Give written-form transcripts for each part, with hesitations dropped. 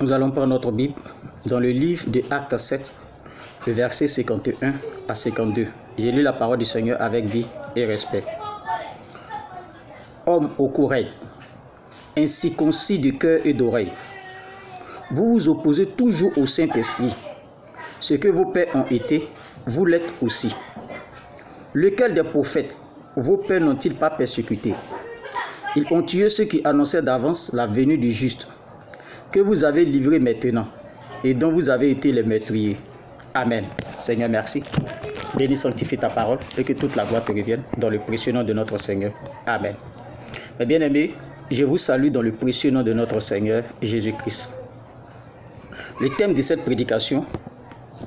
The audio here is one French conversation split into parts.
Nous allons prendre notre Bible dans le livre de Actes 7, le verset 51 à 52. J'ai lu la parole du Seigneur avec vie et respect. Hommes au cou raide, incirconcis de cœur et d'oreille, vous vous opposez toujours au Saint-Esprit. Ce que vos pères ont été, vous l'êtes aussi. Lequel des prophètes vos pères n'ont-ils pas persécuté? Ils ont tué ceux qui annonçaient d'avance la venue du juste, que vous avez livré maintenant, et dont vous avez été les meurtriers. Amen. Seigneur, merci. Bénis, sanctifie ta parole, et que toute la gloire te revienne, dans le précieux nom de notre Seigneur. Amen. Mes bien-aimés, je vous salue dans le précieux nom de notre Seigneur Jésus-Christ. Le thème de cette prédication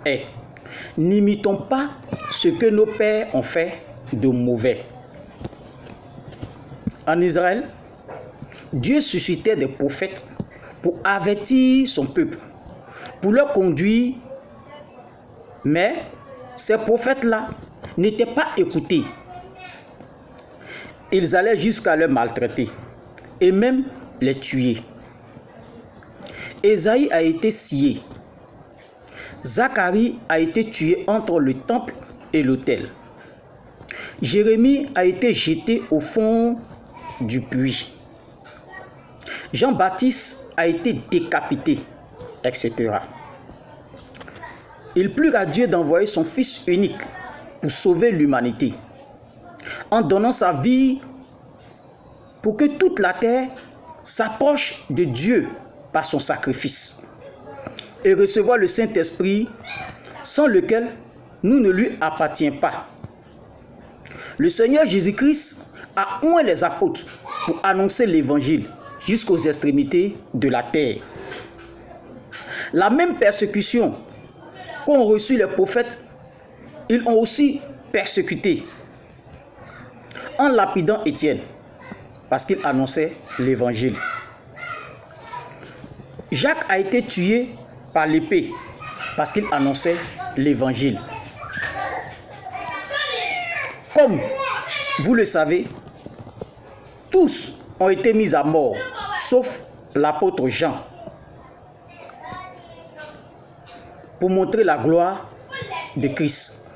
est « N'imitons pas ce que nos pères ont fait de mauvais ». En Israël, Dieu suscitait des prophètes pour avertir son peuple, pour leur conduire, mais ces prophètes-là n'étaient pas écoutés. Ils allaient jusqu'à les maltraiter et même les tuer. Ésaïe a été scié. Zacharie a été tué entre le temple et l'autel. Jérémie a été jeté au fond du puits. Jean-Baptiste a été décapité, etc. Il plut à Dieu d'envoyer son Fils unique pour sauver l'humanité, en donnant sa vie pour que toute la terre s'approche de Dieu par son sacrifice et recevoir le Saint-Esprit sans lequel nous ne lui appartient pas. Le Seigneur Jésus-Christ a oint les apôtres pour annoncer l'évangile jusqu'aux extrémités de la terre. La même persécution qu'ont reçu les prophètes, ils ont aussi persécuté en lapidant Étienne parce qu'il annonçait l'évangile. Jacques a été tué par l'épée parce qu'il annonçait l'évangile. Comme vous le savez, tous ont été mis à mort, sauf l'apôtre Jean, pour montrer la gloire de Christ.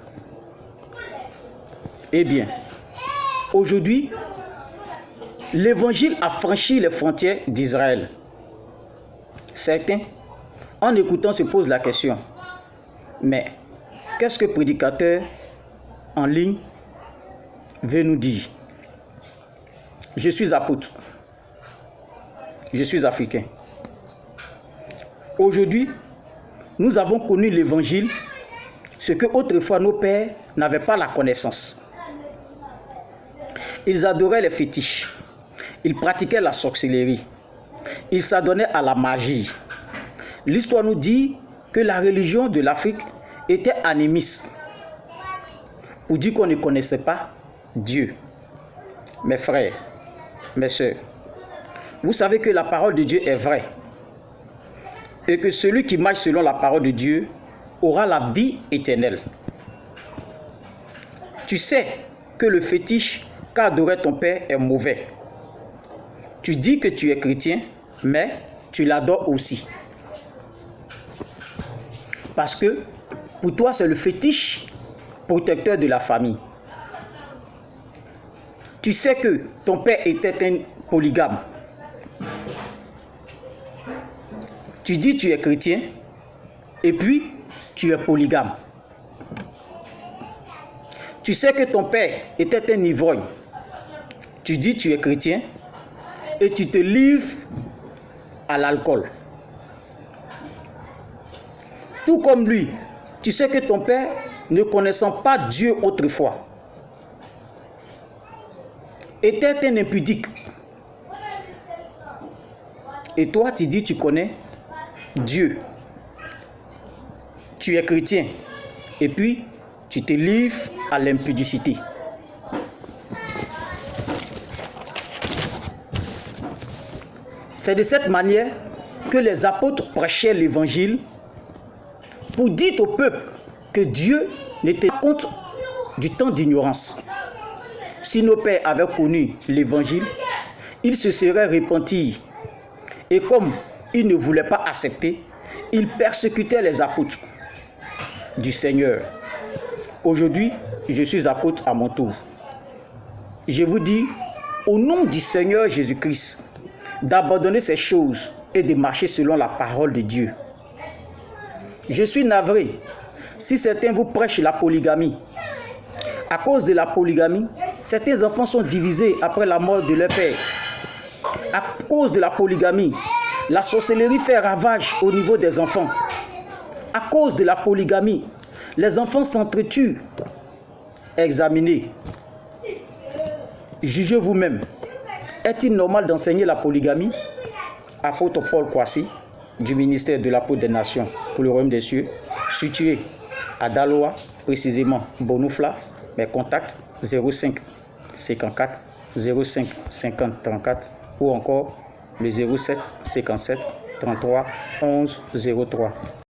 Eh bien, aujourd'hui, l'évangile a franchi les frontières d'Israël. Certains, en écoutant, se posent la question, mais qu'est-ce que le prédicateur en ligne veut nous dire? Je suis apôtre, je suis africain. Aujourd'hui, nous avons connu l'évangile, ce que autrefois nos pères n'avaient pas la connaissance. Ils adoraient les fétiches, ils pratiquaient la sorcellerie, ils s'adonnaient à la magie. L'histoire nous dit que la religion de l'Afrique était animiste, pour dire qu'on ne connaissait pas Dieu. Mes frères, mes sœurs, vous savez que la parole de Dieu est vraie et que celui qui marche selon la parole de Dieu aura la vie éternelle. Tu sais que le fétiche qu'adorait ton père est mauvais. Tu dis que tu es chrétien, mais tu l'adores aussi. Parce que pour toi, c'est le fétiche protecteur de la famille. Tu sais que ton père était un polygame. Tu dis que tu es chrétien et puis tu es polygame. Tu sais que ton père était un ivrogne. Tu dis que tu es chrétien et tu te livres à l'alcool. Tout comme lui, tu sais que ton père, ne connaissant pas Dieu autrefois, était un impudique. Et toi, tu dis que tu connais Dieu. Tu es chrétien. Et puis, tu te livres à l'impudicité. C'est de cette manière que les apôtres prêchaient l'évangile pour dire au peuple que Dieu n'était pas contre du temps d'ignorance. Si nos pères avaient connu l'évangile, ils se seraient repentis. Et comme ils ne voulaient pas accepter, ils persécutaient les apôtres du Seigneur. Aujourd'hui, je suis apôtre à mon tour. Je vous dis, au nom du Seigneur Jésus-Christ, d'abandonner ces choses et de marcher selon la parole de Dieu. Je suis navré si certains vous prêchent la polygamie. À cause de la polygamie, certains enfants sont divisés après la mort de leur père. À cause de la polygamie, la sorcellerie fait ravage au niveau des enfants. À cause de la polygamie, les enfants s'entretuent. Examinez. Jugez vous-même. Est-il normal d'enseigner la polygamie? Apôtre Paul Kwasi, du ministère de l'apôtre des Nations pour le royaume des cieux, situé à Daloa, précisément Bonoufla. Mes contacts 05 54 05 50 34 ou encore le 07 57 33 11 03.